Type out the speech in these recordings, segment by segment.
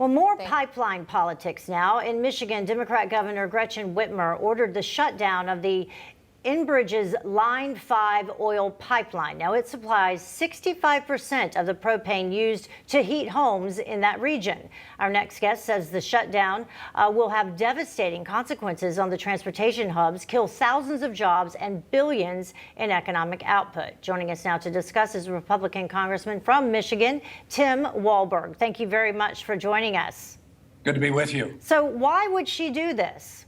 Well, more pipeline politics now. In Michigan, Democrat Governor Gretchen Whitmer ordered the shutdown of the Enbridge's Line 5 oil pipeline. Now, it supplies 65% of the propane used to heat homes in that region. Our next guest says the shutdown will have devastating consequences on the transportation hubs, kill thousands of jobs and billions in economic output. Joining us now to discuss is Republican Congressman from Michigan, Tim Walberg. Thank you very much for joining us. Good to be with you. So why would she do this?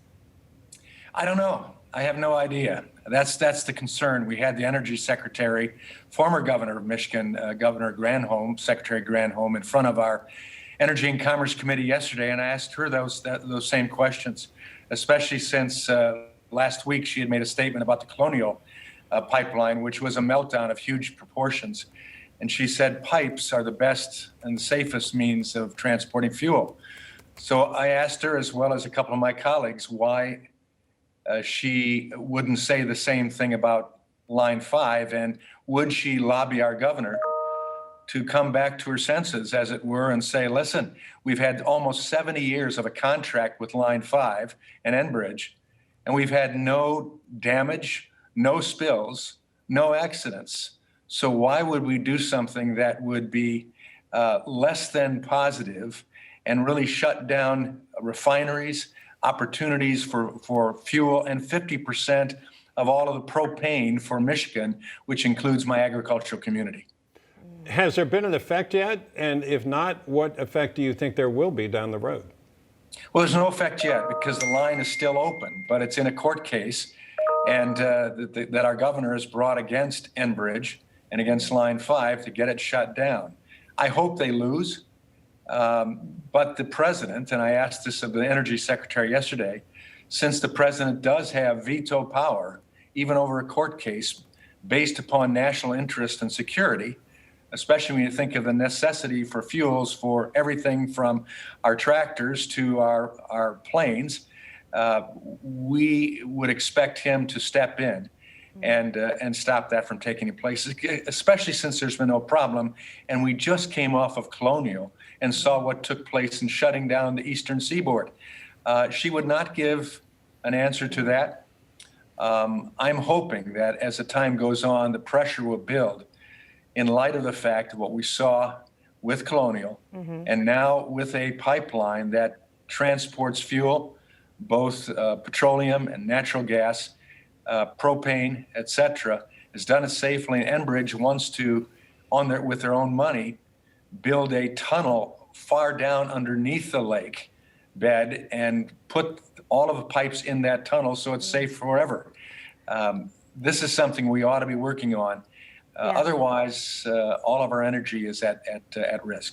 I don't know. I have no idea. That's the concern. We had the Energy Secretary, former governor of Michigan, Governor Granholm, Secretary Granholm, in front of our Energy and Commerce Committee yesterday, and I asked her those same questions, especially since last week she had made a statement about the Colonial pipeline, which was a meltdown of huge proportions. And she said pipes are the best and the safest means of transporting fuel. So I asked her, as well as a couple of my colleagues, why she wouldn't say the same thing about Line 5, and would she lobby our governor to come back to her senses, as it were, and say, listen, we've had almost 70 years of a contract with Line 5 and Enbridge, and we've had no damage, no spills, no accidents. So why would we do something that would be less than positive and really shut down refineries, opportunities for fuel, and 50% of all of the propane for Michigan, which includes my agricultural community. Has there been an effect yet? And if not, what effect do you think there will be down the road? Well, there's no effect yet because the line is still open, but it's in a court case, and that our governor has brought against Enbridge and against Line 5 to get it shut down. I hope they lose. But the president, and I asked this of the Energy Secretary yesterday, since the president does have veto power, even over a court case based upon national interest and security, especially when you think of the necessity for fuels for everything from our tractors to our planes, we would expect him to step in and stop that from taking place, especially since there's been no problem. And we just came off of Colonial and saw what took place in shutting down the eastern seaboard. She would not give an answer to that. I'm hoping that as the time goes on, the pressure will build in light of the fact of what we saw with Colonial and now with a pipeline that transports fuel, both petroleum and natural gas, propane, et cetera, has done it safely. And Enbridge wants to, with their own money, build a tunnel far down underneath the lake bed and put all of the pipes in that tunnel so it's safe forever. This is something we ought to be working on. Otherwise, all of our energy is at risk.